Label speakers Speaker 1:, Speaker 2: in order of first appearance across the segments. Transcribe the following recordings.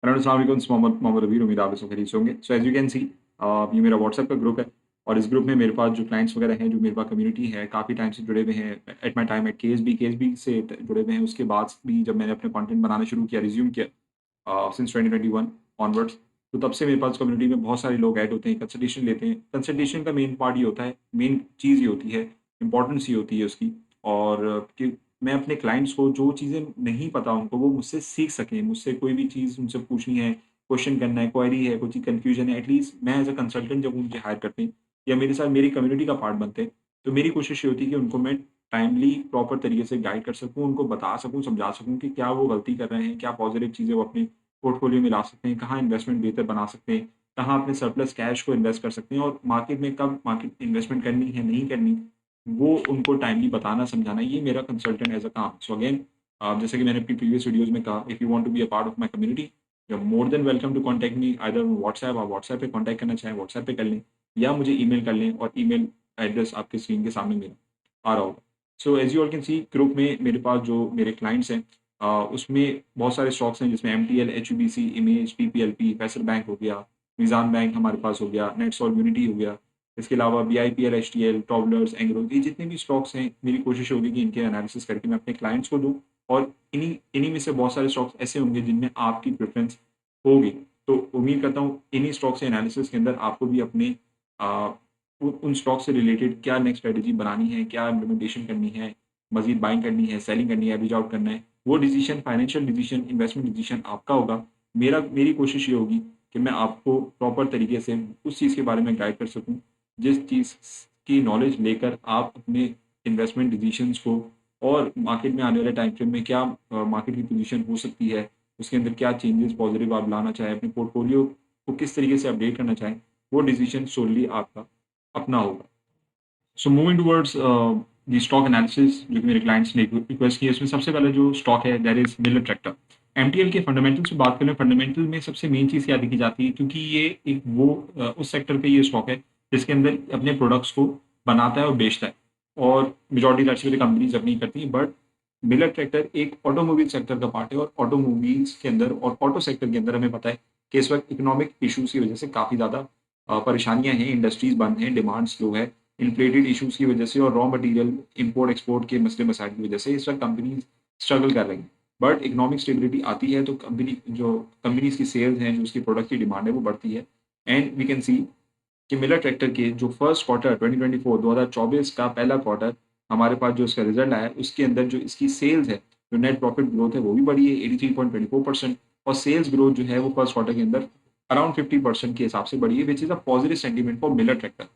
Speaker 1: Hello अस्सलाम वालेकुम, मोहम्मद रबीर, उम्मीद आप सब खैरियत से होंगे। So as you can see ये मेरा व्हाट्सएप का ग्रुप है और इस ग्रुप में मेरे पास जो क्लाइंट्स वगैरह हैं, जो मेरे पास कम्युनिटी है, काफ़ी टाइम से जुड़े हुए हैं। At my time at KSB से जुड़े हुए हैं। उसके बाद भी जब मैंने अपने कंटेंट बनाना शुरू किया, रिज़्यूम किया सिंस 2021 ऑनवर्ड्स, तो तब से मेरे पास कम्युनिटी में बहुत सारे लोग ऐड होते हैं, कंसल्टेशन लेते हैं। कंसल्टेशन का मेन पार्ट ये होता है, मेन चीज़ ये होती है, इम्पोर्टेंस ये होती है उसकी, और कि मैं अपने क्लाइंट्स को जो चीज़ें नहीं पता उनको, वो मुझसे सीख सकें। मुझसे कोई भी चीज़ उनसे पूछनी है, क्वेश्चन करना है, क्वेरी है, कोई चीज़ कन्फ्यूज़न है, एटलीस्ट मैं एज़ अ कंसल्टेंट जब वो मुझे हायर करते हैं या मेरे साथ मेरी कम्युनिटी का पार्ट बनते हैं, तो मेरी कोशिश ये होती है कि उनको मैं टाइमली प्रॉपर तरीके से गाइड कर सकूँ, उनको बता सकूँ, समझा सकूँ कि क्या वो गलती कर रहे हैं, क्या पॉज़िटिव चीज़ें वो अपनी पोर्टफ़ोलियो में ला सकते हैं, कहाँ इन्वेस्टमेंट बेहतर बना सकते हैं, कहाँ अपने सरप्लस कैश को इन्वेस्ट कर सकते हैं और मार्केट में कब मार्केट इन्वेस्टमेंट करनी है, नहीं करनी, वो उनको टाइमली बताना, समझाना, ये मेरा कंसल्टेंट एज़ अ काम। सो अगेन जैसे कि मैंने अपनी प्रीवियस वीडियोज़ में कहा, if you want to be a part of my community, you are more than welcome to contact me either on WhatsApp. आप व्हाट्सऐप पे कॉन्टैक्ट करना चाहें, व्हाट्सऐप पे कर लें या मुझे ईमेल कर लें और ईमेल एड्रेस आपकी स्क्रीन के सामने मेरा आ रहा होगा। So as you all can C, group में मेरे पास जो मेरे क्लाइंट्स हैं, उसमें बहुत सारे स्टॉक्स हैं जिसमें एमटीएल, एचयूबीसी, इमेज, पीपीएलपी, फैसल बैंक हो गया, मीज़ान बैंक हमारे पास हो गया, नेटसॉल यूनिटी हो गया। इसके अलावा बीआईपीएल, एचटीएल, ट्रैवलर्स, एंग्रो, ये जितने भी स्टॉक्स हैं, मेरी कोशिश होगी कि इनके एनालिसिस करके मैं अपने क्लाइंट्स को दूँ और इन्हीं इन्हीं में से बहुत सारे स्टॉक्स ऐसे होंगे जिनमें आपकी प्रेफ़रेंस होगी। तो उम्मीद करता हूँ इन्हीं स्टॉक से एनालिसिस के अंदर आपको भी अपने अ, उन स्टॉक से रिलेटेड क्या नेक्स्ट स्ट्रैटेजी बनानी है, क्या इम्प्लीमेंटेशन करनी है, मज़ीद बाइंग करनी है, सेलिंग करनी है, एवरेज आउट करना है, वो decision, financial decision, investment decision आपका होगा। मेरी कोशिश ये होगी कि मैं आपको प्रॉपर तरीके से उस चीज़ के बारे में गाइड कर सकूँ, जिस चीज़ की नॉलेज लेकर आप अपने इन्वेस्टमेंट डिसीज़न्स को और मार्केट में आने वाले टाइम फ्रेम में क्या मार्केट की पोज़ीशन हो सकती है, उसके अंदर क्या चेंजेस पॉज़िटिव आप लाना चाहें, अपने पोर्टफ़ोलियो को किस तरीके से अपडेट करना चाहें, वो डिसीज़न सोली आपका अपना होगा। So moving towards the stock analysis, जो कि मेरे क्लाइंट्स ने रिक्वेस्ट की है, इसमें सबसे पहले जो स्टॉक है that is Miller tractor. MTL के फंडामेंटल्स में बात करें, फंडामेंटल में सबसे मेन चीज़ क्या देखी जाती है, क्योंकि ये एक वो उस सेक्टर पे ये स्टॉक है जिसके अंदर अपने प्रोडक्ट्स को बनाता है और बेचता है, और मेजॉरिटी दैट्स वाली कंपनीज अपनी करती हैं। बट मिलर ट्रैक्टर एक ऑटोमोबाइल सेक्टर का पार्ट है और ऑटोमोबाइल्स के अंदर और ऑटो सेक्टर के अंदर हमें पता है कि इस वक्त इकोनॉमिक इश्यूज की वजह से काफ़ी ज़्यादा परेशानियां हैं, इंडस्ट्रीज बंद हैं, डिमांड स्लो है, इन्फ्लेटेड इश्यूज की वजह से और रॉ मटेरियल इंपोर्ट एक्सपोर्ट के मसले मसाइल की वजह से इस वक्त कंपनीज स्ट्रगल कर रही हैं। बट इकोनॉमिक स्टेबिलिटी आती है तो कंपनीज की सेल्स हैं, जो उसकी प्रोडक्ट की डिमांड है, वो बढ़ती है। एंड वी कैन सी कि मिलर ट्रैक्टर के जो फर्स्ट क्वार्टर 2024 का पहला क्वार्टर हमारे पास जो इसका रिजल्ट आया है, उसके अंदर जो इसकी सेल्स है, जो नेट प्रॉफिट ग्रोथ है, वो भी बढ़ी है 83.24%, और सेल्स ग्रोथ जो है वो फर्स्ट क्वार्टर के अंदर अराउंड 50% के हिसाब से बढ़ी है, which is a positive sentiment for Miller tractor.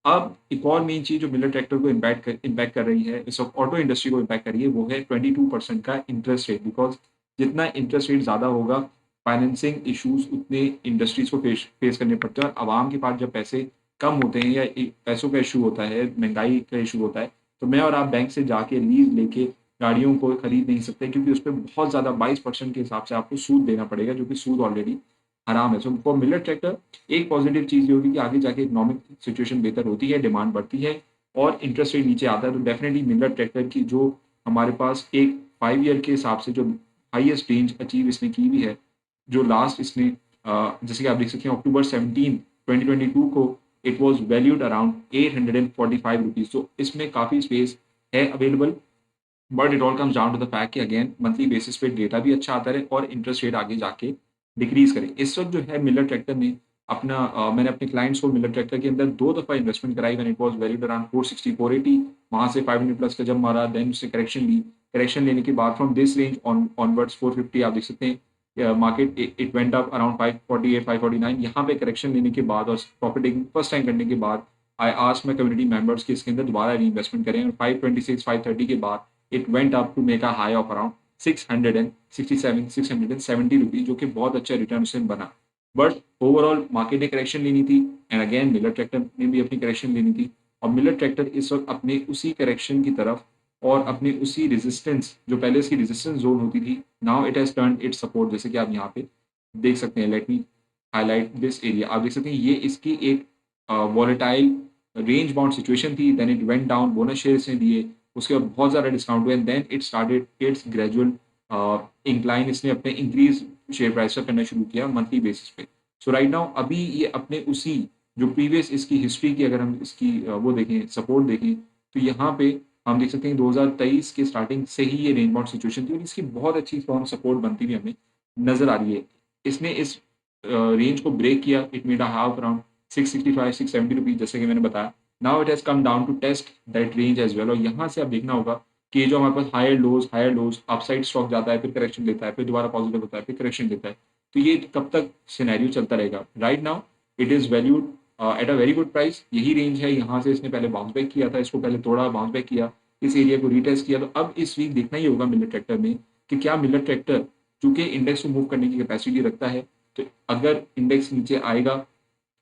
Speaker 1: अब एक और मेन चीज़ जो मिलर ट्रैक्टर को इम्पैक्ट कर रही है, इस वक्त ऑटो इंडस्ट्री को इम्पैक्ट कर रही है, वो है 22% का इंटरेस्ट रेट। बिकॉज़ जितना इंटरेस्ट रेट ज़्यादा होगा, फाइनेंसिंग इश्यूज़ उतने इंडस्ट्रीज़ को फेस फेस करने पड़ते हैं, और आवाम के पास जब पैसे कम होते हैं या पैसों का इशू होता है, महँगाई का इशू होता है, तो मैं और आप बैंक से जाके लीज़ लेके गाड़ियों को खरीद नहीं सकते, क्योंकि उसपे बहुत ज़्यादा 22% के हिसाब से आपको सूद देना पड़ेगा, जो कि सूद ऑलरेडी हराम है। सो फॉर मिलर ट्रैक्टर एक पॉजिटिव चीज़ ये होगी कि आगे जाके इकोनॉमिक सिचुएशन बेहतर होती है, डिमांड बढ़ती है और इंटरेस्ट रेट नीचे आता है, तो डेफ़िनिटली मिलर ट्रैक्टर की जो हमारे पास एक 5 ईयर के हिसाब से जो हाईएस्ट रेंज अचीव इसने की हुई है, जो लास्ट इसने जैसे कि आप देख सकते हैं अक्टूबर 17, 2022 को इट वाज़ वैल्यूड अराउंड ₹845। तो इसमें काफ़ी स्पेस है available, but it all comes down to the fact कि अगेन मंथली बेसिस पे डेटा भी अच्छा आता रहे और इंटरेस्ट रेट आगे जाके डिक्रीज़ करे। इस वक़्त जो है मिलर ट्रैक्टर ने मैंने अपने क्लाइंट्स को मिलर ट्रैक्टर के अंदर 2 दफ़ा इन्वेस्टमेंट कराई when it was valued around 460, 480, वहाँ से 500 प्लस का जब मारा, देन उससे करेक्शन ली। करेक्शन लेने के बाद फ्रॉम दिस रेंज ऑनवर्ड्स 450 आप देख सकते हैं, market it went up around 548, 549, यहाँ पे करेक्शन लेने के बाद और प्रॉफिट टेकिंग फर्स्ट टाइम करने के बाद I asked my community members कि इसके अंदर दोबारा रीइन्वेस्टमेंट करें, और 526, 530 के बाद it went up to make a high of around 667, 670 rupees, जो कि बहुत अच्छा रिटर्न उससे बना। बट ओवरऑल मार्केट ने करेक्शन लेनी थी, एंड अगेन मिलर ट्रैक्टर ने भी अपनी करेक्शन लेनी थी, और मिलर ट्रैक्टर इस वक्त अपने उसी करेक्शन की तरफ और अपने उसी रेजिस्टेंस, जो पहले इसकी रेजिस्टेंस जोन होती थी, now it has turned its support. जैसे कि आप यहाँ पे देख सकते हैं, let me highlight this area, आप देख सकते हैं ये इसकी एक वॉलेटाइल रेंज बाउंड सिचुएशन थी, then it went down, bonus share इसने दिए, उसके बाद बहुत ज़्यादा डिस्काउंट हुए, and then it started its gradual incline इसने अपने इंक्रीज शेयर प्राइस का करना शुरू किया मंथली बेसिस पे। सो राइट नाउ अभी ये अपने उसी जो प्रीवियस इसकी हिस्ट्री की अगर हम इसकी वो देखें सपोर्ट देखें तो यहाँ पे हम देख सकते हैं 2023 के स्टार्टिंग से ही ये रेंज बाउंड सिचुएशन थी और इसकी बहुत अच्छी फॉर्म सपोर्ट बनती हुई हमें नजर आ रही है। इसने इस रेंज को ब्रेक किया, it made a half around 665 670 rupees जैसे कि मैंने बताया। Now it has come down to test that range as well और यहाँ से आप देखना होगा कि ये जो हमारे पास हायर लोज अपसाइड स्टॉक जाता है फिर करेक्शन लेता है फिर दोबारा पॉजिटिव होता है फिर करेक्शन लेता है, तो ये कब तक सिनेरियो चलता रहेगा। Right now it is valued at a very good price, यही रेंज है, यहाँ से इसने पहले बाउंस बैक किया था, इसको पहले थोड़ा बाउंस बैक किया, इस एरिया को रीटेस्ट किया। तो अब इस वीक देखना ही होगा मिलर ट्रैक्टर में कि क्या मिलर ट्रैक्टर चूंकि इंडेक्स को मूव करने की कैपेसिटी रखता है, तो अगर इंडेक्स नीचे आएगा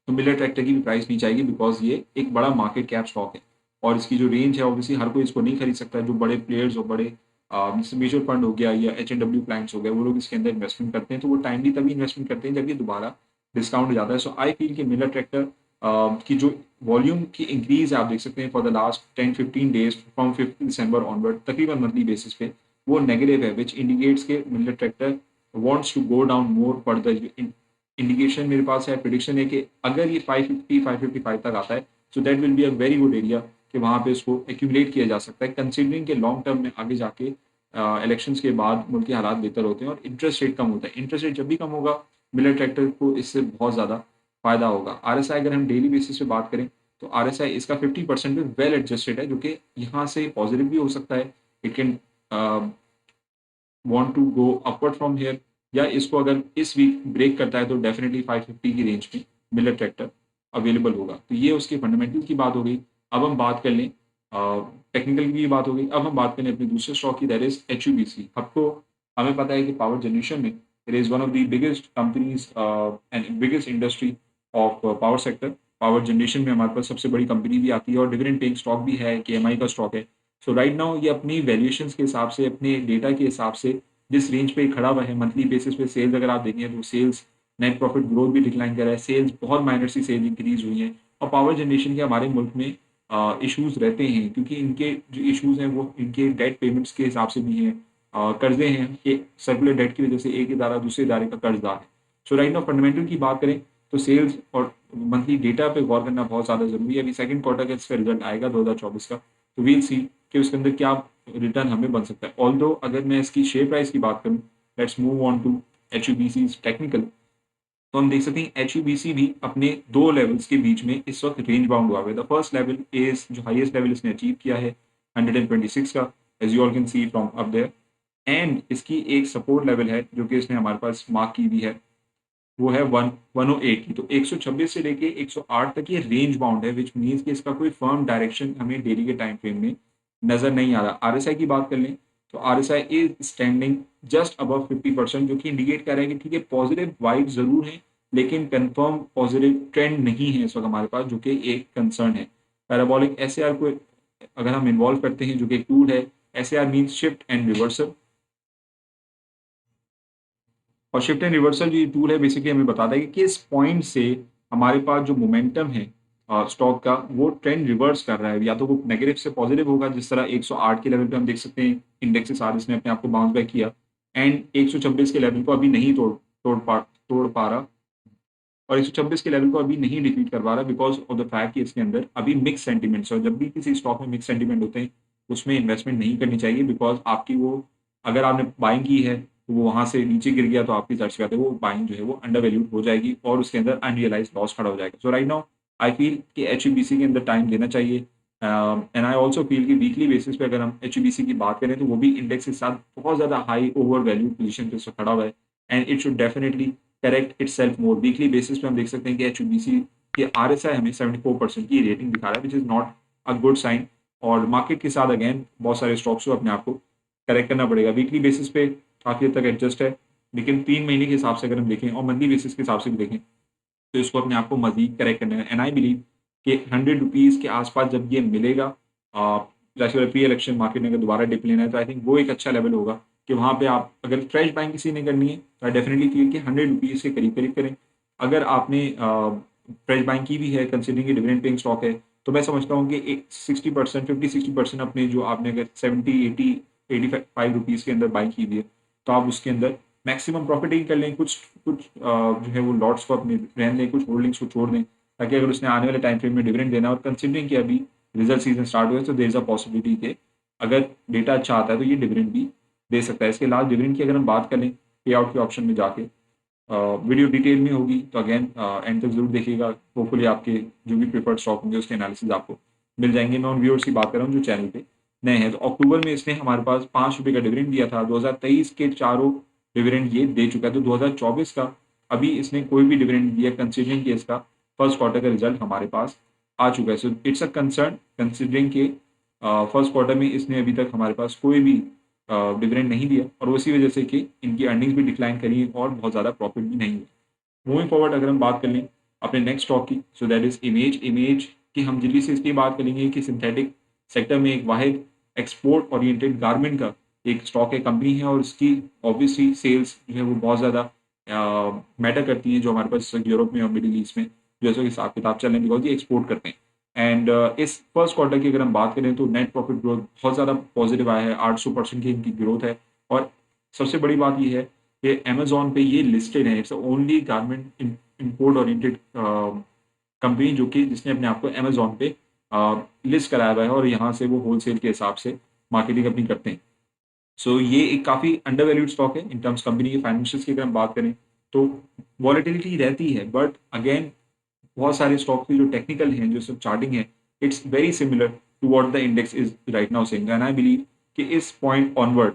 Speaker 1: तो मिलर ट्रैक्टर की भी प्राइस नीचे आएगी बिकॉज ये एक बड़ा मार्केट कैप स्टॉक है और इसकी जो रेंज है ऑब्वियसली हर कोई इसको नहीं खरीद सकता। जो बड़े प्लेयर्स और बड़े जैसे म्यूचुअल फंड हो गया या H&W क्लाइंट्स हो गए वो लोग इसके अंदर इन्वेस्टमेंट करते हैं, तो वो टाइमली तभी इन्वेस्टमेंट करते हैं जब ये दोबारा डिस्काउंट हो जाता है। सो आई फील कि मिलर ट्रैक्टर की जो वॉल्यूम की इंक्रीज है आप देख सकते हैं for the last 10-15 days from 5 December onward तकरीबन मंथली बेसिस पे वो नेगेटिव है, विच इंडिकेट्स के Miller tractor wants to go down more further। Indication मेरे पास है, प्रिडिक्शन है कि अगर ये 550 555 तक आता है so that will be a very good area कि वहाँ पे इसको एक्यूमुलेट किया जा सकता है, कंसिडरिंग के लॉन्ग टर्म में आगे जाके इलेक्शंस के बाद मुल्क के हालात बेहतर होते हैं और इंटरेस्ट रेट कम होता है। इंटरेस्ट रेट जब भी कम होगा मिलर ट्रैक्टर को इससे बहुत ज़्यादा फायदा होगा। RSI अगर हम डेली बेसिस पे बात करें तो RSI इसका 50% पे वेल एडजस्टेड है जो कि यहाँ से पॉजिटिव भी हो सकता है, it can want to go upward from here, या इसको अगर इस वीक ब्रेक करता है तो डेफिनेटली 550 की रेंज में मिलर ट्रैक्टर अवेलेबल होगा। तो ये उसके फंडामेंटल की बात हो गई। अब हम बात कर लें टेक्निकल की भी बात हो गई, अब हम बात करें अपने दूसरे स्टॉक की, दैट इज HUBC। आपको हमें पता है कि पावर जनरेशन में it is one of the biggest companies and biggest industry of power sector. Power generation में हमारे पास सबसे बड़ी कंपनी भी आती है और डिविडेंड पेइंग स्टॉक भी है, KMI का स्टॉक है। सो राइट नाउ ये अपनी वैल्यूएशन के हिसाब से अपने डेटा के हिसाब से जिस रेंज पे खड़ा हुआ है मंथली बेसिस पे सेल्स अगर आप देखें तो सेल्स नेट प्रॉफिट ग्रोथ भी डिक्लाइन कर रहा है, सेल्स बहुत माइनर सी सेल्स इंक्रीज हुई हैं और पावर जनरेशन के हमारे मुल्क में इश्यूज रहते हैं क्योंकि इनके जो इश्यूज हैं वो इनके डेट पेमेंट्स के हिसाब से भी हैं, कर्जे हैं, एक सर्कुलर डेट की वजह से एक इदारा दूसरे इदारे का कर्जदार है। सो राइट नाउ फंडामेंटल की बात करें तो सेल्स और मंथली डेटा पे गौर करना बहुत ज़्यादा जरूरी है। अभी सेकंड क्वार्टर का इसका रिजल्ट आएगा 2024 का, तो वील सी कि उसके अंदर क्या रिटर्न हमें बन सकता है। ऑल्दो अगर मैं इसकी शेयर प्राइस की बात करूं, let's move on to HUBC technical, तो हम देख सकते हैं HUBC भी अपने दो लेवल्स के बीच में इस वक्त रेंज बाउंड हुआ है। द फर्स्ट लेवल इज जो हाईएस्ट लेवल इसने अचीव किया है 126 का, as you all can see from up there, and इसकी एक सपोर्ट लेवल है जो कि इसने हमारे पास मार्क की भी है, वो है 108 की। तो 126 से लेके 108 तक ये रेंज बाउंड है, विच मीन्स कि इसका कोई फर्म डायरेक्शन हमें डेली के टाइम फ्रेम में नजर नहीं आ रहा। RSI की बात कर लें तो RSI is standing just above 50%, जो कि इंडिकेट कर रहा है कि ठीक है पॉजिटिव वाइब जरूर है लेकिन कंफर्म पॉजिटिव ट्रेंड नहीं है इस वक्त हमारे पास, जो कि एक कंसर्न है। पैराबोलिक SAR को अगर हम इन्वॉल्व करते हैं जो कि एक टूल है, SAR means shift and reversal, और शिफ्ट एंड रिवर्सल जो ये टूल है बेसिकली हमें बताता है कि किस पॉइंट से हमारे पास जो मोमेंटम है स्टॉक का वो ट्रेंड रिवर्स कर रहा है, या तो वो नेगेटिव से पॉजिटिव होगा, जिस तरह 108 के लेवल पे हम देख सकते हैं इंडेक्सेस आज ने अपने आप को बाउंस बैक किया एंड 126 के लेवल को अभी नहीं तोड़ पा रहा और 126 के लेवल को अभी नहीं डिफीट कर पा रहा बिकॉज ऑफ द फैक्ट कि इसके अंदर अभी मिक्स सेंटीमेंट्स है और जब भी किसी स्टॉक में मिक्स सेंटीमेंट होते हैं उसमें इन्वेस्टमेंट नहीं करनी चाहिए बिकॉज आपकी वो अगर आपने बाइंग की है तो वो वहां से नीचे गिर गया तो आपकी जाहिर सी बात है वो बाइंग जो है वो अंडर वैल्यूड हो जाएगी और उसके अंदर अनरियलाइज लॉस खड़ा हो जाएगा। सो राइट नाउ आई फील कि HUBC के अंदर टाइम देना चाहिए एंड आई ऑल्सो फील कि वीकली बेसिस पे अगर हम HUBC की बात करें तो वो भी इंडेक्स के साथ बहुत ज्यादा हाई ओवर वैल्यूड पोजीशन पे उसका खड़ा हुआ है and it should definitely correct itself more. Weekly basis पे हम देख सकते हैं कि HUBC के RSI हमें 74% की रेटिंग दिखा रहा है, which is not a good sign, और मार्केट के साथ अगेन बहुत सारे स्टॉक्स को अपने आप को करेक्ट करना पड़ेगा। वीकली बेसिस पे काफी हद तक एडजस्ट है लेकिन 3 महीने के हिसाब से अगर हम देखें और मंथली बेसिस के हिसाब से भी देखें तो इसको अपने आप को मजीद करेक्ट करना है। एंड आई बिलीव कि 100 रुपीज़ के आसपास जब ये मिलेगा जैसे प्री इलेक्शन मार्केट में अगर दोबारा डिप लेना है तो आई थिंक वो एक अच्छा लेवल होगा कि वहाँ पे आप अगर फ्रेश बाइंग किसी ने करनी है तो आई डेफिनेटली फील कि 100 रुपीज़ के करीब करीब करें। अगर आपने फ्रेश बाइंग की भी है कंसिडरिंग कि डिविडेंड पेइंग स्टॉक है तो मैं समझता हूँ कि एक 60% 50-60% अपने जो आपने अगर 70 80 85 रुपीज़ के अंदर बाइंग की हुई है तो आप उसके अंदर मैक्सिमम प्रॉफिट ही कर लें, कुछ कुछ जो है वो लॉट्स को अपने रहने दें, कुछ होल्डिंग्स को छोड़ दें, ताकि अगर उसने आने वाले टाइम फ्रेम में डिविडेंड देना, और कंसिडरिंग कि अभी रिजल्ट सीजन स्टार्ट हुआ है, तो देर इज अ पॉसिबिलिटी कि अगर डेटा अच्छा आता है तो ये डिविडेंड भी दे सकता है। इसके लास्ट डिविडेंड की अगर हम बात करें पे आउट के ऑप्शन में जाके, वीडियो डिटेल में होगी, तो अगेन एंड तक जरूर देखिएगा। होपफुली आपके जो भी प्रिफर्ड स्टॉक होंगे उसके एनालिसिस आपको मिल जाएंगे। मैं उन व्यूअर्स की बात कर रहा हूँ जो चैनल पे नए हैं। तो अक्टूबर में इसने हमारे पास ₹5 का डिविडेंड दिया था। 2023 के चारों डिविडेंड ये दे चुका है। तो 2024 का अभी इसने कोई भी डिविडेंड नहीं दिया, कंसिडरिंग कि इसका फर्स्ट क्वार्टर का रिजल्ट हमारे पास आ चुका है। So it's a concern, considering के फर्स्ट क्वार्टर में इसने अभी तक हमारे पास कोई भी डिविडेंड नहीं दिया, और उसी वजह से कि इनकी अर्निंग्स भी डिक्लाइन करी है और बहुत ज़्यादा प्रॉफिट भी नहीं हुआ। मूविंग फॉरवर्ड अगर हम बात कर लें अपने नेक्स्ट स्टॉक की, सो दैट इज इमेज की, हम जल्दी से इसकी बात करेंगे कि सिंथेटिक सेक्टर में एक वाहिद एक्सपोर्ट ओरिएंटेड गारमेंट का एक स्टॉक है, कंपनी है, और इसकी ऑब्वियसली सेल्स जो है वो बहुत ज़्यादा मैटर करती हैं, जो हमारे पास यूरोप में और मिडिल ईस्ट में जैसे हिसाब किताब चल रहे हैं, बिकॉज ये एक्सपोर्ट करते हैं। एंड इस फर्स्ट क्वार्टर की अगर हम बात करें तो नेट प्रॉफिट ग्रोथ बहुत ज़्यादा पॉजिटिव आया है, 800% की इनकी ग्रोथ है। और सबसे बड़ी बात ये है कि अमेजोन पे ये लिस्टेड है, it's only garment import oriented company जो कि जिसने अपने आप को अमेजोन पे लिस्ट कराया हुआ है, और यहाँ से वो होलसेल के हिसाब से मार्केटिंग अपनी करते हैं। सो ये एक काफ़ी अंडर वैल्यूड स्टॉक है इन टर्म्स कंपनी के फाइनेंशियल्स की अगर हम बात करें तो। वॉलेटिलिटी रहती है, बट अगेन बहुत सारे स्टॉक की जो टेक्निकल हैं, जो सब चार्टिंग है, it's very similar to what the index is right now saying, and I believe कि इस पॉइंट ऑनवर्ड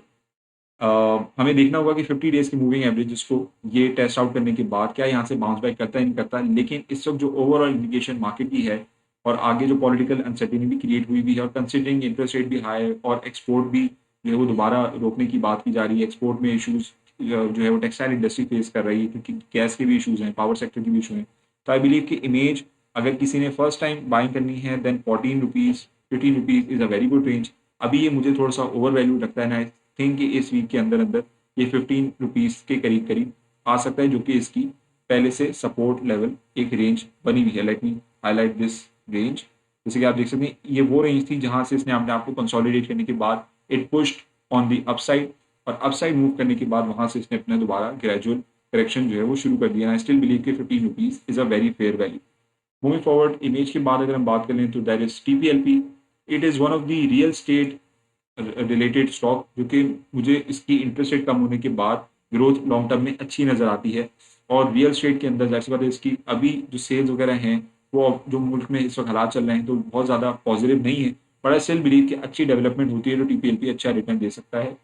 Speaker 1: हमें देखना होगा कि 50 डेज की मूविंग एवरेज को ये टेस्ट आउट करने के बाद क्या यहाँ से बाउंस बैक करता है, नहीं करता है। लेकिन इस वक्त जो ओवरऑल इंडिकेशन मार्केट की है, और आगे जो पॉलिटिकल अनसर्टेनिटी क्रिएट हुई भी है, और कंसिडरिंग इंटरेस्ट रेट भी हाई है, और एक्सपोर्ट भी जो है वो दोबारा रोकने की बात की जा रही है, एक्सपोर्ट में इशूज जो है वो टेक्सटाइल इंडस्ट्री फेस कर रही है, क्योंकि गैस के भी इशूज हैं, पावर सेक्टर के भी इशू हैं। तो आई बिलीव कि इमेज अगर किसी ने फर्स्ट टाइम बाइंग करनी है, then ₹14 ₹15 is a very good range. अभी ये मुझे थोड़ा सा ओवर वैल्यू लगता है, ना थिंक कि इस वीक के अंदर अंदर ये ₹15 के करीब करीब आ सकता है, जो कि इसकी पहले से सपोर्ट लेवल एक रेंज बनी हुई है। Late me highlight this range. जैसे कि आप देख सकते हैं, ये वो रेंज थी जहां से इसने अपने आप को कंसोलिडेट करने के बाद it pushed on the upside, और अपसाइड मूव करने के बाद वहां से इसने अपना दोबारा ग्रेजुअल करेक्शन जो है वो शुरू कर दिया। आई स्टिल बिलीव कि ₹15 is a very fair value. Moving forward image के बाद अगर हम बात करें तो that is TPLP. It is one of the real estate related stock, जो कि मुझे इसकी इंटरेस्ट रेट कम होने के बाद ग्रोथ लॉन्ग टर्म में अच्छी नज़र आती है। और रियल स्टेट के अंदर जाहिर सी बात है, इसकी अभी जो सेल्स वगैरह हैं वो जो मुल्क में इस वक्त हालात चल रहे हैं तो बहुत ज़्यादा पॉजिटिव नहीं है, बट आई स्टिल बिलीव कि अच्छी डेवलपमेंट होती है तो टीपीएलपी अच्छा रिटर्न दे सकता है।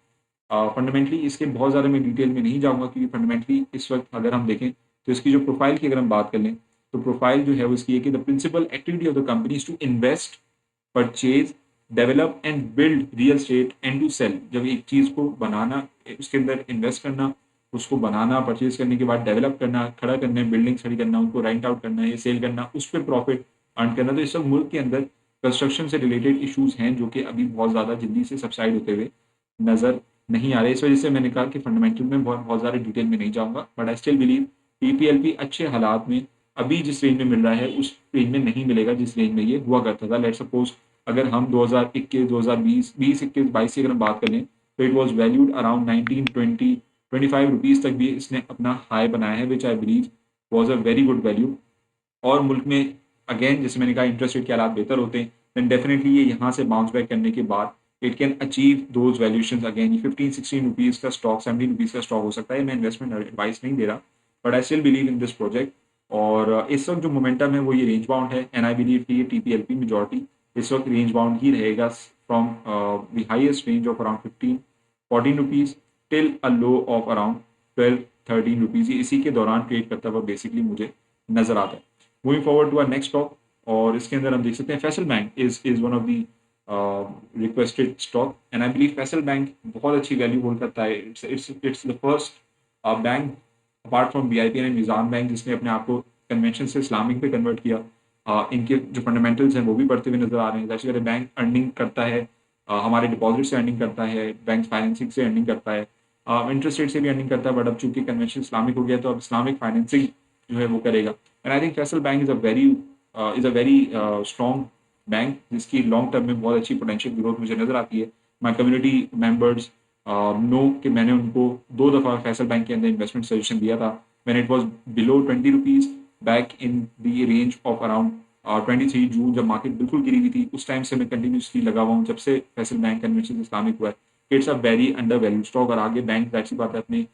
Speaker 1: फंडामेंटली इसके बहुत ज़्यादा मैं डिटेल में नहीं जाऊँगा, क्योंकि फंडामेंटली इस वक्त अगर हम देखें तो इसकी जो प्रोफाइल की अगर हम बात कर लें, तो प्रोफाइल जो है वो इसकी है कि the principal activity of the company is to invest, purchase, develop and build real estate and to sell. जब एक चीज़ को बनाना, उसके अंदर इन्वेस्ट करना, उसको बनाना, परचेज करने के बाद डेवलप करना, खड़ा करना, बिल्डिंग खड़ी करना, उनको रेंट आउट करना या सेल करना, उस पर प्रॉफिट अर्न करना। तो इस सब मुल्क के अंदर कंस्ट्रक्शन से रिलेटेड इश्यूज हैं जो कि अभी बहुत ज़्यादा जल्दी से सबसाइड होते हुए नज़र नहीं आ रहे। इस वजह से मैंने कहा कि फंडामेंटल में बहुत बहुत ज़्यादा डिटेल में नहीं जाऊँगा, बट आई स्टिल बिलीव टीपीएलपी अच्छे हालात में अभी जिस रेंज में मिल रहा है उस रेंज में नहीं मिलेगा जिस रेंज में ये हुआ करता था। लेट्स सपोज अगर हम 2021, 2020, 2021, 22 की अगर हम बात करें तो इट वाज वैल्यूड अराउंड 19, 20, ₹25 तक भी इसने अपना हाई बनाया है, which I believe was a very good value. और मुल्क में अगेन जैसे मैंने कहा इंटरेस्ट रेट के हालात बेहतर होते हैं, देन डेफिनेटली ये यहाँ से बाउंस बैक करने के बाद it can achieve those valuations again. ये ₹15-16 का स्टॉक, ₹17 का स्टॉक हो सकता है। मैं इन्वेस्टमेंट एडवाइस नहीं दे रहा, but I still believe in this project. और इस वक्त जो मोमेंटम है वो ये रेंज बाउंड है, एंड आई बिलीव कि ये टीपीएलपी मेजॉरिटी इस वक्त रेंज बाउंड ही रहेगा from the highest range of around ₹14 till a low of around ₹12-13। ये इसी के दौरान ट्रेड करता हुआ बेसिकली मुझे नजर आता है। Moving forward to our next stock, और इसके अंदर हम देख सकते हैं Faysal bank is one of the requested stock, and I believe Faysal bank बहुत अच्छी वैल्यू होल्ड करता है। It's the first bank apart from BIP and Nizam bank जिसने अपने आप को कन्वेंशन से इस्लामिक पे कन्वर्ट किया। इनके जो फंडामेंटल्स हैं वो भी बढ़ते हुए नजर आ रहे हैं। जैसे बैंक अर्निंग करता है, हमारे डिपॉजिट से अर्निंग करता है, बैंक फाइनेंसिंग से अर्निंग करता है, इंटरेस्ट रेट से भी अर्निंग करता है, बट अब चूंकि कन्वेंशन इस्लामिक हो गया तो अब इस्लामिक फाइनेंसिंग जो है वो करेगा। And I think Faisal bank is a very strong bank जिसकी लॉन्ग टर्म में बहुत अच्छी पोटेंशियल ग्रोथ मुझे नजर आती है। माई कम्युनिटी मेंबर्स नो कि मैंने उनको 2 दफ़ा फैसल बैंक के अंदर इन्वेस्टमेंट सजेशन दिया था when it was below 20 rupees back in the range of around 23 जून, जब मार्केट बिल्कुल गिरी हुई थी। उस टाइम से मैं कंटिन्यूसली लगा हुआ हूँ जब से फैसल बैंक कन्वेंशन इस्लामिक हुआ है। It's a very under value stock, और आगे बैंक जाहिर सी बात है अपने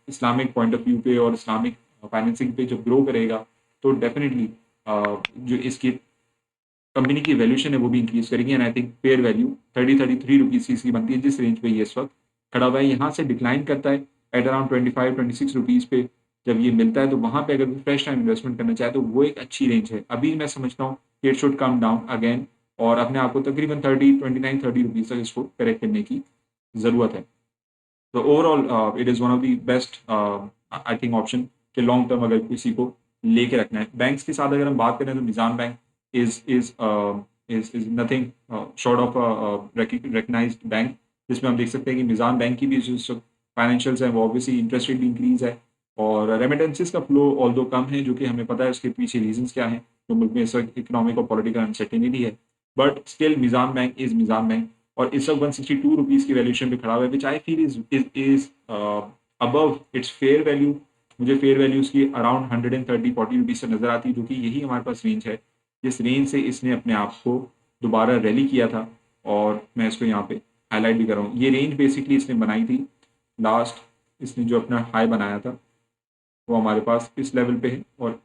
Speaker 1: इस्लामिक पॉइंट ऑफ व्यू पे और इस्लामिक फाइनेंसिंग पे जब ग्रो करेगा तो डेफिनेटली जो इसकी कंपनी की वैल्यूएशन है वो भी इंक्रीज करेगी। And I think fair value 30-33 rupees की इसकी बनती है जिस रेंज पे ये इस वक्त खड़ा हुआ है। यहाँ से डिक्लाइन करता है एट अराउंड 25-26 रुपीज़ पे। जब ये मिलता है तो वहाँ पे अगर फ्रेश टाइम इन्वेस्टमेंट करना चाहे तो वो एक अच्छी रेंज है। अभी मैं समझता हूँ कि it should come down again और अपने आप को तकरीबन 29-30 रुपीज़ तक इसको करेक्ट करने की ज़रूरत है। तो overall it is one of the best I think option कि लॉन्ग टर्म अगर किसी को लेके रखना है। बैंक्स के साथ अगर हम बात करें तो Nizam bank is nothing short of recognised bank, जिसमें हम देख सकते हैं कि निज़ाम बैंक की भी जो फाइनेंशियल्स हैं वो ऑब्वियसली इंटरेस्ट रेट भी इंक्रीज है और रेमिटेंसेस का फ्लो ऑल दो कम है, जो कि हमें पता है उसके पीछे रीजंस क्या हैं, जो मुल्क में इस वक्त इकोनॉमिक और पॉलिटिकल अनसर्टेनिटी है। But still Nizam bank is Nizam bank और इस वक्त 162 रुपीज़ की वैल्यूएशन पे खड़ा हुआ है, which I feel is above its fair value. मुझे फेयर वैल्यू उसकी अराउंड 130-140 रुपीज़ से नजर आती है, जो कि यही हमारे पास रेंज है जिस रेंज से इसने अपने आप को दोबारा रैली किया था। और मैं इसको यहाँ पे हाईलाइट भी कर रहा हूँ। ये रेंज बेसिकली इसने बनाई थी लास्ट, इसने जो अपना हाई बनाया था वो हमारे पास इस लेवल पे है और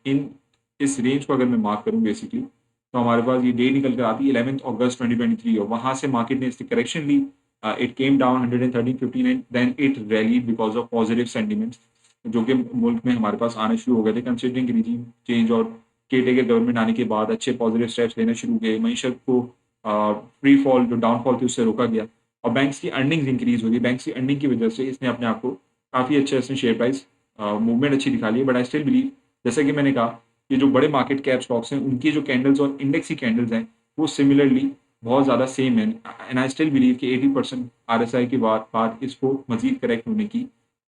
Speaker 1: इस रेंज को अगर मैं मार्क करूँ बेसिकली तो हमारे पास ये डे निकल कर आती है 11 अगस्त 2023 और वहाँ से मार्केट ने इसकी करेक्शन ली। It came down 113.59, then it rallied because of positive sentiments जो कि मुल्क में हमारे पास आने शुरू हो गए थे कंसिडरिंग रिजीम चेंज और केटेगर गवर्नमेंट आने के बाद अच्छे पॉजिटिव स्टेप्स लेने शुरू हुए। मईशत को फ्री फॉल जो डाउनफॉल थी उससे रोका गया और बैंक्स की अर्निंग्स इंक्रीज हो गई। बैंक्स की अर्निंग की वजह से इसने अपने आप को काफ़ी अच्छे इसने शेयर प्राइस मूवमेंट अच्छी दिखा ली है। बट आई स्टिल बिलीव, जैसे कि मैंने कहा, ये जो बड़े मार्केट कैप स्टॉक्स हैं उनकी जो कैंडल्स और इंडेक्स की कैंडल्स हैं वो सिमिलरली बहुत ज़्यादा सेम है। एंड आई स्टिल बिलीव कि 80% RSI के बाद इसको मजीद करेक्ट होने की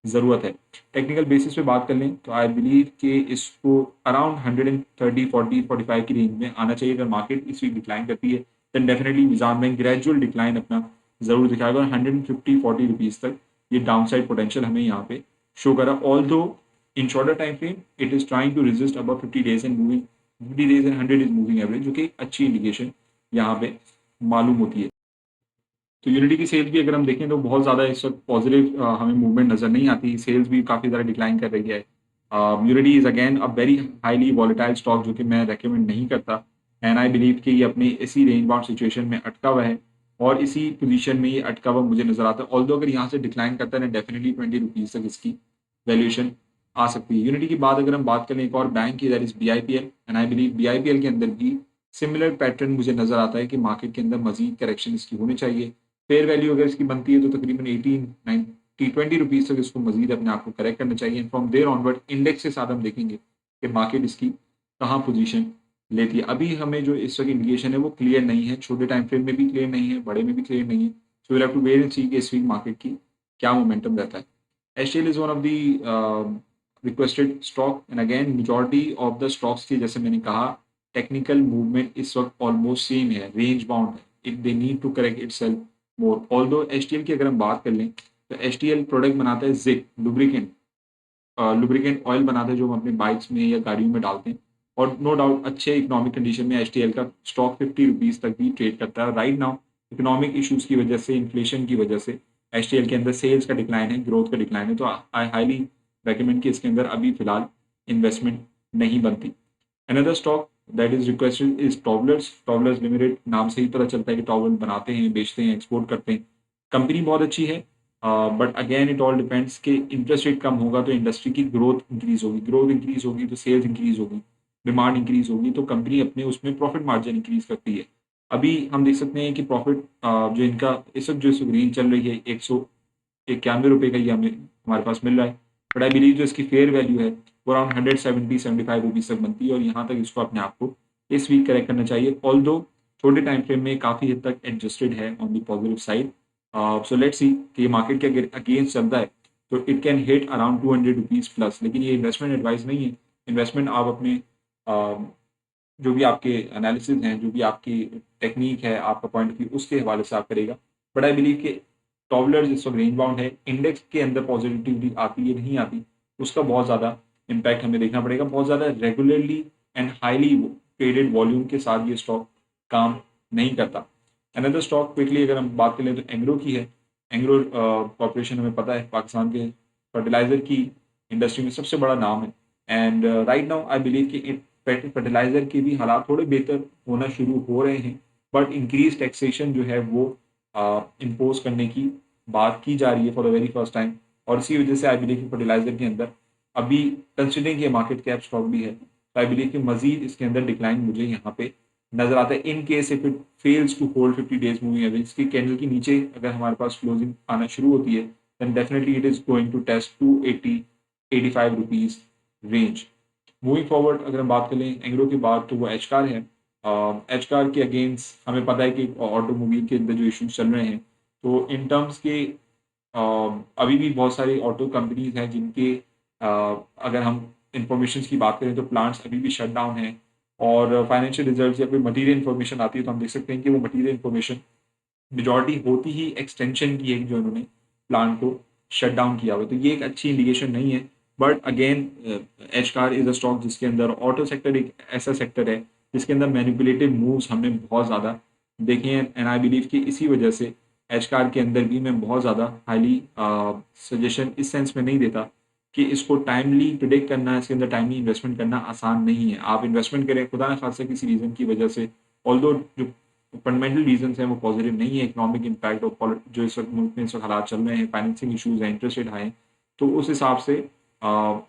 Speaker 1: ज़रूरत है। टेक्निकल बेसिस पे बात कर लें तो आई बिलीव कि इसको अराउंड 130-40-45 की रेंज में आना चाहिए। अगर मार्केट इस वीक डिक्लाइन करती है देन डेफिनेटली निज़ाम बैंक ग्रेजुअल डिक्लाइन अपना ज़रूर दिखाएगा और 150-40 रुपीज़ तक ये डाउन साइड पोटेंशियल हमें यहाँ पे शो करा। Although in shorter time frame it is trying to resist above 50 days and moving 50 days and 100 is moving average, जो कि एक अच्छी इंडिकेशन यहाँ पे मालूम होती है। तो यूनिटी की सेल्स भी अगर हम देखें तो बहुत ज़्यादा इस वक्त पॉजिटिव हमें मूवमेंट नज़र नहीं आती। सेल्स भी काफ़ी ज़्यादा डिक्लाइन कर रही है। Unity is again a very highly volatile stock जो कि मैं रेकमेंड नहीं करता। एंड आई बिलीव कि ये अपनी इसी रेंज बाउंड सिचुएशन में अटका हुआ है और इसी पोजीशन में ये अटका हुआ मुझे नज़र आता है। ऑल्दो अगर यहाँ से डिक्लाइन करता है ना डेफिनेटली 20 रुपीज़ तक इसकी वैल्यूएशन आ सकती है। यूनिटी की बात अगर हम बात करें एक और बैंक की, that is BIPL, and I believe BIPL के अंदर भी सिमिलर पैटर्न मुझे नजर आता है कि मार्केट के अंदर मजीद करेक्शन इसकी होनी चाहिए। फेयर वैल्यू अगर इसकी बनती है तो तकरीबन 18-20 रुपीज़ तक इसको मजीद अपने आप को करेक्ट करना चाहिए। फ्रॉम देयर ऑनवर्ड इंडेक्स के साथ हम देखेंगे कि मार्केट इसकी कहाँ पोजीशन लेती है। अभी हमें जो इस वक्त इंडिकेशन है वो क्लियर नहीं है, छोटे टाइम फ्रेम में भी क्लियर नहीं है, बड़े में भी क्लियर नहीं है। So will have to wait and see कि इस वीक मार्केट की क्या मोमेंटम रहता है। HTL is one of the requested stock and again majority of the stocks की जैसे मैंने कहा टेक्निकल मूवमेंट इस वक्त ऑलमोस्ट सेम है, रेंज बाउंड है। If they need to correct itself more. Although HTL की अगर हम बात कर लें तो HTL प्रोडक्ट बनाता है जिक लुब्रिकेंट, लुब्रिकेंट ऑयल बनाते हैं जो हम अपने बाइक्स में या गाड़ियों में डालते हैं। और नो डाउट अच्छे इकोनॉमिक कंडीशन में HTL का स्टॉक 50 रुपीज़ तक भी ट्रेड करता है। राइट नाउ इकोनॉमिक इश्यूज की वजह से, इन्फ्लेशन की वजह से HTL के अंदर सेल्स का डिक्लाइन है, ग्रोथ का डिक्लाइन है। तो आई हाईली रेकमेंड कि इसके अंदर अभी फिलहाल इन्वेस्टमेंट नहीं बनती। Another stock that is requested is Towlers. Towlers limited नाम से ही पता चलता है कि टॉवल बनाते हैं, बेचते हैं, एक्सपोर्ट करते हैं। कंपनी बहुत अच्छी है but again it all depends कि इंटरेस्ट रेट कम होगा तो इंडस्ट्री की ग्रोथ इंक्रीज होगी, ग्रोथ इंक्रीज होगी तो सेल्स इंक्रीज होगी, डिमांड इंक्रीज होगी तो कंपनी अपने उसमें प्रॉफिट मार्जिन इंक्रीज करती है। अभी हम देख सकते हैं कि प्रॉफिट जो इनका इस वक्त जो रेंज चल रही है 191 रुपये का ही हमें हमारे पास मिल रहा है। बट आई बिलीव जो इसकी फेयर वैल्यू है वो अराउंड 170-75 रुपीज़ तक बनती है और यहाँ तक इसको अपने आप को इस वीक करेक्ट करना चाहिए। ऑल्दो छोटे टाइम फ्रेम में काफ़ी हद तक एडजस्टेड है on the positive side. So let's see कि ये मार्केट के अगेंस्ट चलता है तो it can hit around 200 rupees plus. लेकिन ये इन्वेस्टमेंट एडवाइस नहीं है। इन्वेस्टमेंट आप अपने जो भी आपके एनालिसिस हैं, जो भी आपकी टेक्निक है, आपका पॉइंट ऑफ व्यू उसके हवाले से आप करेगा। बट आई बिलीव कि ट्रैवलर्स इस वक्त रेंज बाउंड है, इंडेक्स के अंदर पॉजिटिविटी आती है नहीं आती, उसका बहुत ज़्यादा इम्पैक्ट हमें देखना पड़ेगा। बहुत ज़्यादा regularly and highly traded volume के साथ ये स्टॉक काम नहीं करता। अनदर स्टॉक क्विकली अगर हम बात करें तो एंग्रो की है। एंग्रो कॉर्पोरेशन हमें पता है पाकिस्तान के फर्टिलाइजर की इंडस्ट्री में सबसे बड़ा नाम है, and right now I believe कि फर्टिलाइजर के भी हालात थोड़े बेहतर होना शुरू हो रहे हैं, बट इंक्रीज टैक्सेशन जो है वो इम्पोज करने की बात की जा रही है for the very first time. और इसी वजह से आई बिलीव कि फर्टिलाइजर के अंदर अभी कंसिडरिंग ये मार्केट कैप स्टॉक भी है, तो आई बिलीव कि मजीद इसके अंदर डिक्लाइन मुझे यहाँ पे नजर आता है। In case if it fails to hold 50 days moving average, इसकी कैंडल के नीचे अगर हमारे पास क्लोजिंग आना शुरू होती है, then definitely it is going to test 280-85 rupees range. Moving forward अगर हम बात करें एंग्रो की बात, तो वो एच कार है। एच कार के अगेंस्ट हमें पता है कि ऑटोमोबाइल के अंदर जो इश्यूज चल रहे हैं, तो इन टर्म्स के अभी भी बहुत सारी ऑटो कंपनीज हैं जिनके अगर हम इंफॉर्मेशन की बात करें तो प्लांट्स अभी भी शट डाउन हैं, और फाइनेंशियल रिजल्ट या कोई मटीरियल इन्फॉर्मेशन आती है तो हम देख सकते हैं कि वो मटीरियल इन्फॉर्मेशन मेजॉरिटी होती ही एक्सटेंशन की है जो इन्होंने प्लांट को शट डाउन किया हुआ है, तो ये एक अच्छी इंडिकेशन नहीं है। But again H car is a stock जिसके अंदर ऑटो सेक्टर एक ऐसा सेक्टर है जिसके अंदर मैनिपुलेटिव मूव्स हमने बहुत ज़्यादा देखे हैं, एंड आई बिलीव कि इसी वजह से एच कार के अंदर भी मैं बहुत ज़्यादा हाईली सजेशन इस सेंस में नहीं देता कि इसको टाइमली प्रिडिक्ट करना, इसके अंदर टाइमली इन्वेस्टमेंट करना आसान नहीं है। आप इन्वेस्टमेंट करें खुदा न खासा किसी रीज़न की वजह से, ऑल्दो जो फंडामेंटल रीजन हैं वो पॉजिटिव नहीं है, इकोनॉमिक इम्पैक्ट और जो इस वक्त मुल्क में इस वक्त हालात चल रहे हैं, फाइनेंसिंग इशूज़ हैं, इंटरेस्ट रेट हाई हैं, तो उस हिसाब से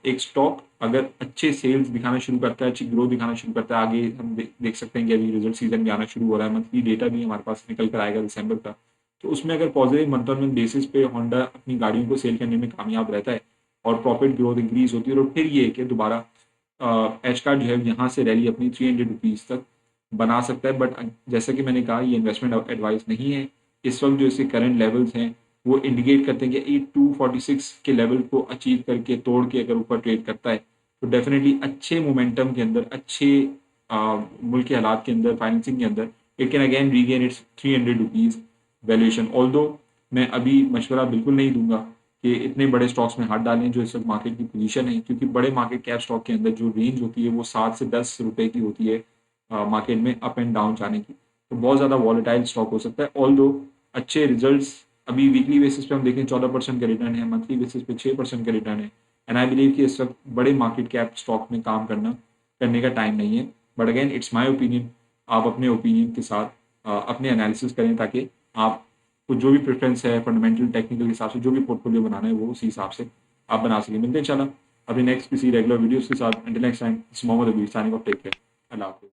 Speaker 1: एक स्टॉक अगर अच्छे सेल्स दिखाना शुरू करता है, अच्छी ग्रोथ दिखाना शुरू करता है, आगे हम देख सकते हैं कि अभी रिजल्ट सीजन भी आना शुरू हो रहा है, मंथली डेटा भी हमारे पास निकल कर आएगा दिसंबर का, तो उसमें अगर positive month on month basis पे होंडा अपनी गाड़ियों को सेल करने में कामयाब रहता है और प्रॉफिट ग्रोथ इंक्रीज होती है, तो फिर ये कि दोबारा एच कार्ड जो है यहाँ से रैली अपनी 300 रुपीज़ तक बना सकता है। बट जैसा कि मैंने कहा, ये इन्वेस्टमेंट एडवाइस नहीं है। इस वक्त जो इसके करंट लेवल्स हैं वो इंडिकेट करते हैं कि 8246 के लेवल को अचीव करके तोड़ के अगर ऊपर ट्रेड करता है तो डेफिनेटली अच्छे मोमेंटम के अंदर, अच्छे मुल्क के हालात के अंदर, फाइनेंसिंग के अंदर it can again regain it's 300 rupees valuation. Although मैं अभी मशवरा बिल्कुल नहीं दूंगा कि इतने बड़े स्टॉक्स में हाथ डालें जो इस वक्त मार्केट की पोजीशन है, क्योंकि बड़े मार्केट कैप स्टॉक के अंदर जो रेंज होती है वो 7 से 10 रुपए की होती है मार्केट में अप एंड डाउन जाने की, तो बहुत ज़्यादा वॉलेटाइल स्टॉक हो सकता है। ऑल दो अच्छे रिजल्ट्स अभी वीकली बेसिस पे हम देखें 14% का रिटर्न है, मंथली बेसिस पे 6% का रिटर्न है, एंड आई बिलीव कि इस वक्त बड़े मार्केट कैप स्टॉक में काम करने का टाइम नहीं है। But again it's my opinion, आप अपने ओपिनियन के साथ अपने एनालिसिस करें ताकि आप को जो भी प्रेफरेंस है फंडामेंटल टेक्निकल के हिसाब से जो भी पोर्टफोलियो बनाना है वो उसी हिसाब से आप बना सकें। मिलते हैं इंशाल्लाह अपने नेक्स्ट किसी रेगुलर वीडियोस के साथ। Until next time, it's Mohammad Abeer signing off, take care, अल्लाह हाफिज़।